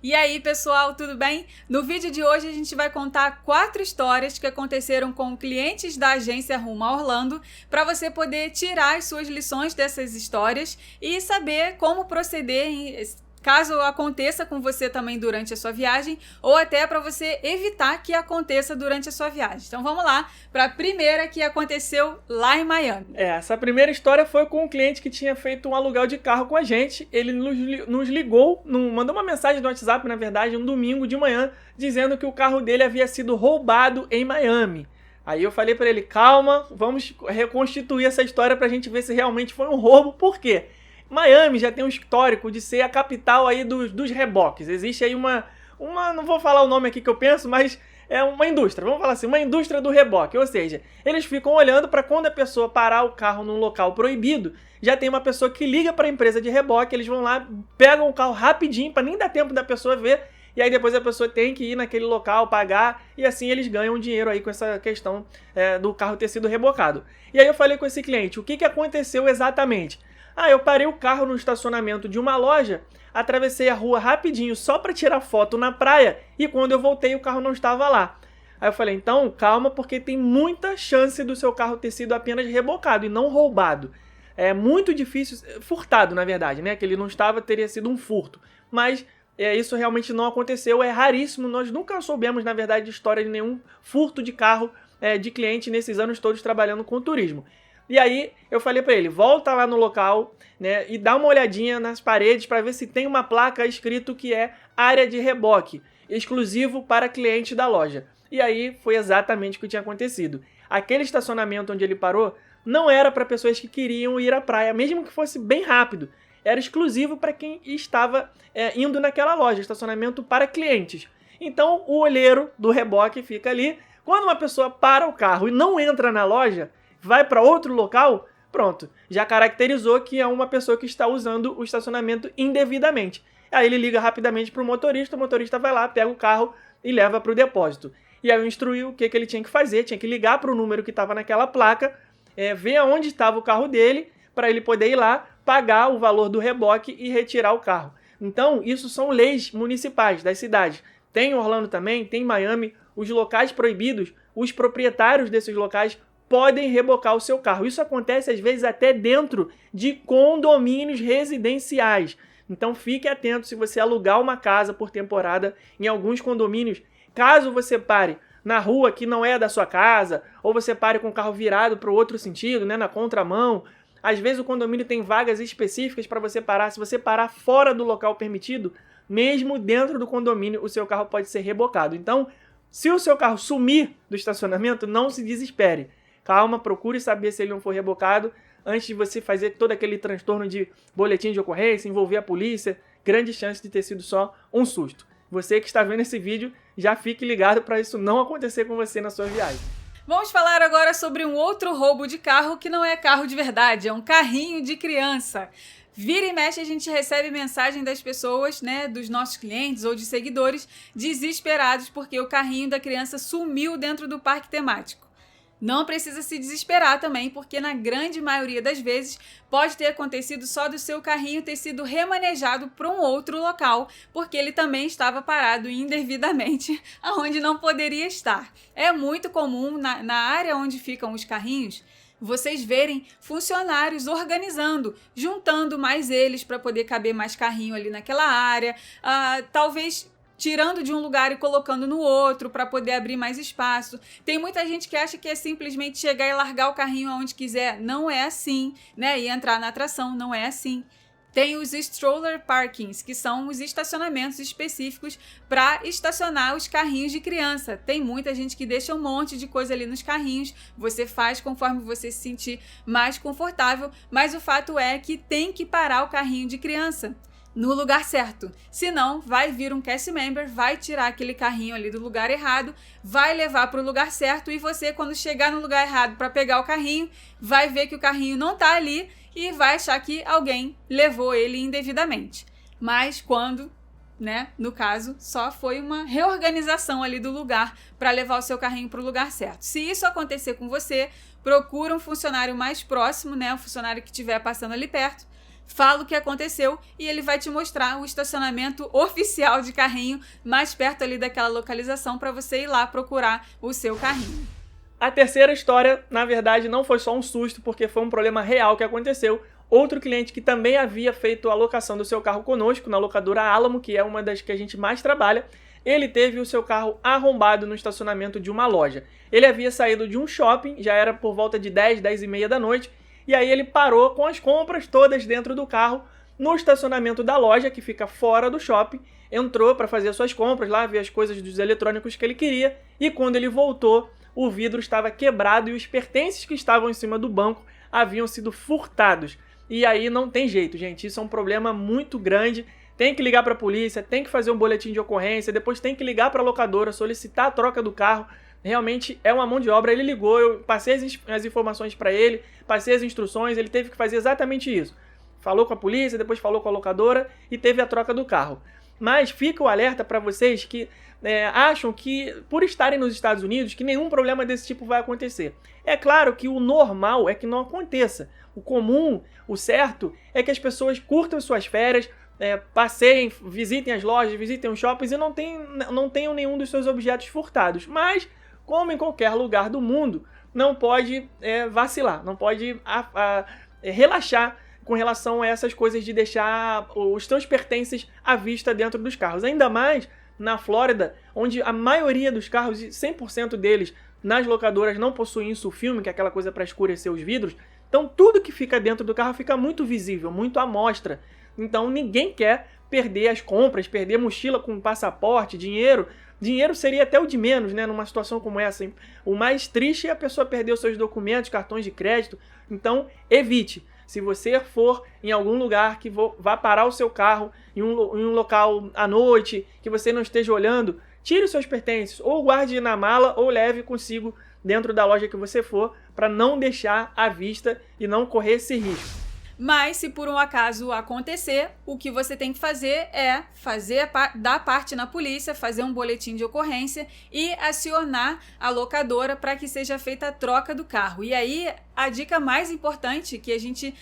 E aí, pessoal, tudo bem? No vídeo de hoje a gente vai contar 4 histórias que aconteceram com clientes da agência Rumo a Orlando, para você poder tirar as suas lições dessas histórias e saber como proceder caso aconteça com você também durante a sua viagem, ou até para você evitar que aconteça durante a sua viagem. Então vamos lá para a primeira que aconteceu lá em Miami. Essa primeira história foi com um cliente que tinha feito um aluguel de carro com a gente. Ele nos ligou, mandou uma mensagem no WhatsApp, na verdade, um domingo de manhã, dizendo que o carro dele havia sido roubado em Miami. Aí eu falei para ele, calma, vamos reconstituir essa história para a gente ver se realmente foi um roubo. Por quê? Miami já tem um histórico de ser a capital aí dos reboques. Existe aí uma, não vou falar o nome aqui que eu penso, mas é uma indústria, vamos falar assim, uma indústria do reboque. Ou seja, eles ficam olhando para quando a pessoa parar o carro num local proibido, já tem uma pessoa que liga para a empresa de reboque, eles vão lá, pegam o carro rapidinho, para nem dar tempo da pessoa ver, e aí depois a pessoa tem que ir naquele local, pagar, e assim eles ganham dinheiro aí com essa questão do carro ter sido rebocado. E aí eu falei com esse cliente, o que aconteceu exatamente? Eu parei o carro no estacionamento de uma loja, atravessei a rua rapidinho só para tirar foto na praia e quando eu voltei o carro não estava lá. Aí eu falei, então calma porque tem muita chance do seu carro ter sido apenas rebocado e não roubado. É muito difícil, furtado na verdade, né? Que ele não estava, teria sido um furto. Mas isso realmente não aconteceu, é raríssimo, nós nunca soubemos na verdade de história de nenhum furto de carro de cliente nesses anos todos trabalhando com turismo. E aí eu falei para ele, volta lá no local, né, e dá uma olhadinha nas paredes para ver se tem uma placa escrito que é área de reboque, exclusivo para cliente da loja. E aí foi exatamente o que tinha acontecido. Aquele estacionamento onde ele parou não era para pessoas que queriam ir à praia, mesmo que fosse bem rápido. Era exclusivo para quem estava indo naquela loja, estacionamento para clientes. Então o olheiro do reboque fica ali. Quando uma pessoa para o carro e não entra na loja, vai para outro local, pronto, já caracterizou que é uma pessoa que está usando o estacionamento indevidamente. Aí ele liga rapidamente para o motorista vai lá, pega o carro e leva para o depósito. E aí eu instruí o que ele tinha que fazer, tinha que ligar para o número que estava naquela placa, ver aonde estava o carro dele, para ele poder ir lá, pagar o valor do reboque e retirar o carro. Então, isso são leis municipais das cidades. Tem em Orlando também, tem em Miami, os locais proibidos, os proprietários desses locais podem rebocar o seu carro. Isso acontece às vezes até dentro de condomínios residenciais. Então fique atento se você alugar uma casa por temporada em alguns condomínios. Caso você pare na rua que não é da sua casa, ou você pare com o carro virado para o outro sentido, né, na contramão, às vezes o condomínio tem vagas específicas para você parar. Se você parar fora do local permitido, mesmo dentro do condomínio, o seu carro pode ser rebocado. Então, se o seu carro sumir do estacionamento, não se desespere. Calma, procure saber se ele não foi rebocado antes de você fazer todo aquele transtorno de boletim de ocorrência, envolver a polícia. Grande chance de ter sido só um susto. Você que está vendo esse vídeo, já fique ligado para isso não acontecer com você na sua viagem. Vamos falar agora sobre um outro roubo de carro que não é carro de verdade, é um carrinho de criança. Vira e mexe a gente recebe mensagem das pessoas, né, dos nossos clientes ou de seguidores, desesperados porque o carrinho da criança sumiu dentro do parque temático. Não precisa se desesperar também, porque na grande maioria das vezes pode ter acontecido só do seu carrinho ter sido remanejado para um outro local, porque ele também estava parado indevidamente aonde não poderia estar. É muito comum na área onde ficam os carrinhos, vocês verem funcionários organizando, juntando mais eles para poder caber mais carrinho ali naquela área, talvez tirando de um lugar e colocando no outro para poder abrir mais espaço. Tem muita gente que acha que é simplesmente chegar e largar o carrinho aonde quiser. Não é assim, né? E entrar na atração, não é assim. Tem os stroller parkings, que são os estacionamentos específicos para estacionar os carrinhos de criança. Tem muita gente que deixa um monte de coisa ali nos carrinhos, você faz conforme você se sentir mais confortável, mas o fato é que tem que parar o carrinho de criança no lugar certo, senão vai vir um cast member, vai tirar aquele carrinho ali do lugar errado, vai levar para o lugar certo e você, quando chegar no lugar errado para pegar o carrinho, vai ver que o carrinho não está ali e vai achar que alguém levou ele indevidamente. Mas quando, né, no caso, só foi uma reorganização ali do lugar para levar o seu carrinho para o lugar certo. Se isso acontecer com você, procura um funcionário mais próximo, né, um funcionário que estiver passando ali perto, fala o que aconteceu e ele vai te mostrar o estacionamento oficial de carrinho mais perto ali daquela localização para você ir lá procurar o seu carrinho. A terceira história, na verdade, não foi só um susto, porque foi um problema real que aconteceu. Outro cliente que também havia feito a locação do seu carro conosco, na locadora Alamo, que é uma das que a gente mais trabalha, ele teve o seu carro arrombado no estacionamento de uma loja. Ele havia saído de um shopping, já era por volta de 10, 10 e meia da noite, e aí ele parou com as compras todas dentro do carro, no estacionamento da loja, que fica fora do shopping, entrou para fazer suas compras lá, ver as coisas dos eletrônicos que ele queria, e quando ele voltou, o vidro estava quebrado e os pertences que estavam em cima do banco haviam sido furtados. E aí não tem jeito, gente, isso é um problema muito grande. Tem que ligar para a polícia, tem que fazer um boletim de ocorrência, depois tem que ligar para a locadora, solicitar a troca do carro. Realmente é uma mão de obra. Ele ligou, eu passei as informações para ele, passei as instruções, ele teve que fazer exatamente isso. Falou com a polícia, depois falou com a locadora e teve a troca do carro. Mas fica o alerta para vocês que acham que, por estarem nos Estados Unidos, que nenhum problema desse tipo vai acontecer. É claro que o normal é que não aconteça. O comum, o certo, é que as pessoas curtam suas férias, passeiem, visitem as lojas, visitem os shoppings e não tenham nenhum dos seus objetos furtados. Mas, como em qualquer lugar do mundo, não pode vacilar, não pode relaxar com relação a essas coisas de deixar os seus pertences à vista dentro dos carros. Ainda mais na Flórida, onde a maioria dos carros, 100% deles, nas locadoras não possuem isso filme, que é aquela coisa para escurecer os vidros. Então tudo que fica dentro do carro fica muito visível, muito à mostra. Então ninguém quer perder as compras, perder mochila com passaporte, dinheiro. Dinheiro seria até o de menos, né, numa situação como essa, hein? O mais triste é a pessoa perder os seus documentos, cartões de crédito. Então evite. Se você for em algum lugar que vá parar o seu carro em um local à noite, que você não esteja olhando, tire os seus pertences, ou guarde na mala, ou leve consigo dentro da loja que você for, para não deixar à vista e não correr esse risco. Mas, se por um acaso acontecer, o que você tem que fazer é dar parte na polícia, fazer um boletim de ocorrência e acionar a locadora para que seja feita a troca do carro. E aí, a dica mais importante que a gente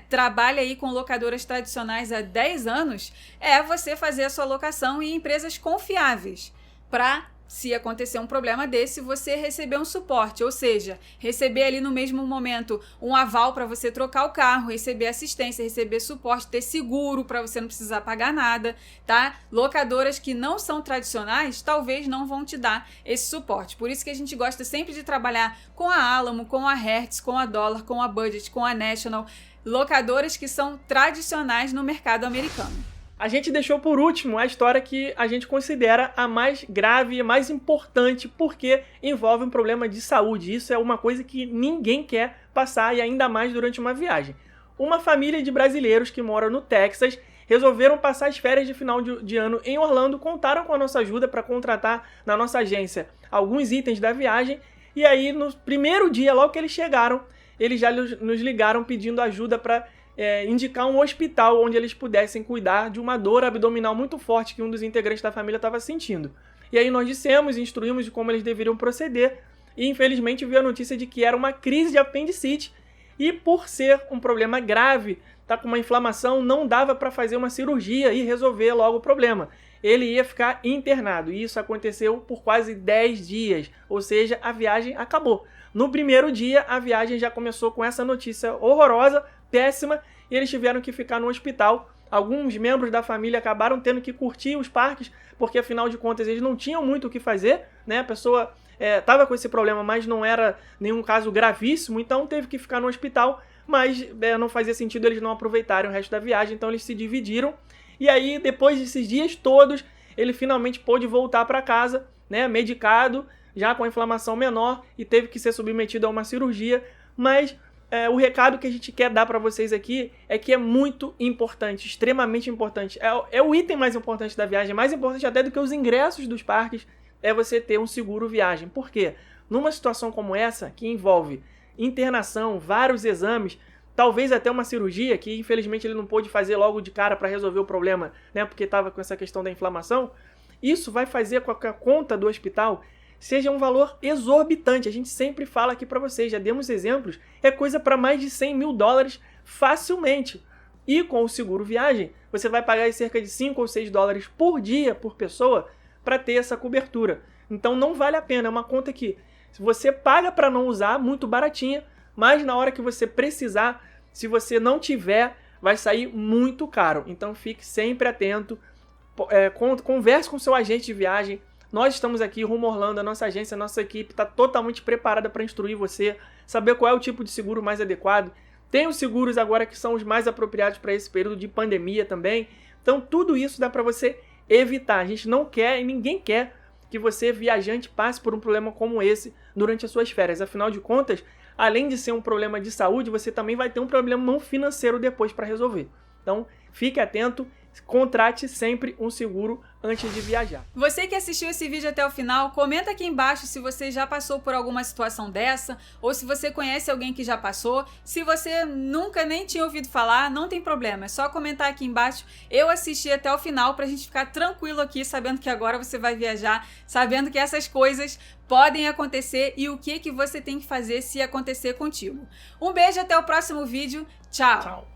trabalha aí com locadoras tradicionais há 10 anos é você fazer a sua locação em empresas confiáveis para, se acontecer um problema desse, você receber um suporte, ou seja, receber ali no mesmo momento um aval para você trocar o carro, receber assistência, receber suporte, ter seguro para você não precisar pagar nada, tá? Locadoras que não são tradicionais talvez não vão te dar esse suporte. Por isso que a gente gosta sempre de trabalhar com a Alamo, com a Hertz, com a Dollar, com a Budget, com a National, locadoras que são tradicionais no mercado americano. A gente deixou por último a história que a gente considera a mais grave e mais importante, porque envolve um problema de saúde. Isso é uma coisa que ninguém quer passar, e ainda mais durante uma viagem. Uma família de brasileiros que moram no Texas resolveram passar as férias de final de ano em Orlando, contaram com a nossa ajuda para contratar na nossa agência alguns itens da viagem, e aí no primeiro dia, logo que eles chegaram, eles já nos ligaram pedindo ajuda para indicar um hospital onde eles pudessem cuidar de uma dor abdominal muito forte que um dos integrantes da família estava sentindo. E aí nós instruímos de como eles deveriam proceder, e infelizmente veio a notícia de que era uma crise de apendicite, e por ser um problema grave, tá com uma inflamação, não dava para fazer uma cirurgia e resolver logo o problema. Ele ia ficar internado, e isso aconteceu por quase 10 dias, ou seja, a viagem acabou. No primeiro dia, a viagem já começou com essa notícia horrorosa, péssima, e eles tiveram que ficar no hospital. Alguns membros da família acabaram tendo que curtir os parques, porque afinal de contas eles não tinham muito o que fazer, né? A pessoa estava com esse problema, mas não era nenhum caso gravíssimo, então teve que ficar no hospital, mas não fazia sentido eles não aproveitarem o resto da viagem, então eles se dividiram. E aí, depois desses dias todos, ele finalmente pôde voltar para casa, né, medicado, já com a inflamação menor, e teve que ser submetido a uma cirurgia. Mas o recado que a gente quer dar para vocês aqui é que é muito importante, extremamente importante. É o item mais importante da viagem, mais importante até do que os ingressos dos parques, é você ter um seguro viagem. Por quê? Numa situação como essa, que envolve internação, vários exames, talvez até uma cirurgia, que infelizmente ele não pôde fazer logo de cara para resolver o problema, né, porque estava com essa questão da inflamação, isso vai fazer com que a conta do hospital seja um valor exorbitante. A gente sempre fala aqui para vocês, já demos exemplos, é coisa para mais de $100 mil facilmente. E com o seguro viagem, você vai pagar cerca de 5 ou 6 dólares por dia, por pessoa, para ter essa cobertura. Então não vale a pena, é uma conta que você paga para não usar, muito baratinha, mas na hora que você precisar, se você não tiver, vai sair muito caro. Então fique sempre atento, converse com seu agente de viagem. Nós estamos aqui, Rumo Orlando, a nossa agência, a nossa equipe está totalmente preparada para instruir você, saber qual é o tipo de seguro mais adequado. Tem os seguros agora que são os mais apropriados para esse período de pandemia também. Então tudo isso dá para você evitar. A gente não quer e ninguém quer que você, viajante, passe por um problema como esse durante as suas férias. Afinal de contas, além de ser um problema de saúde, você também vai ter um problema financeiro depois para resolver. Então, fique atento, contrate sempre um seguro antes de viajar. Você que assistiu esse vídeo até o final, comenta aqui embaixo se você já passou por alguma situação dessa, ou se você conhece alguém que já passou. Se você nunca nem tinha ouvido falar, não tem problema, é só comentar aqui embaixo. Eu assisti até o final pra gente ficar tranquilo aqui, sabendo que agora você vai viajar, sabendo que essas coisas podem acontecer e o que você tem que fazer se acontecer contigo. Um beijo, até o próximo vídeo. Tchau! Tchau!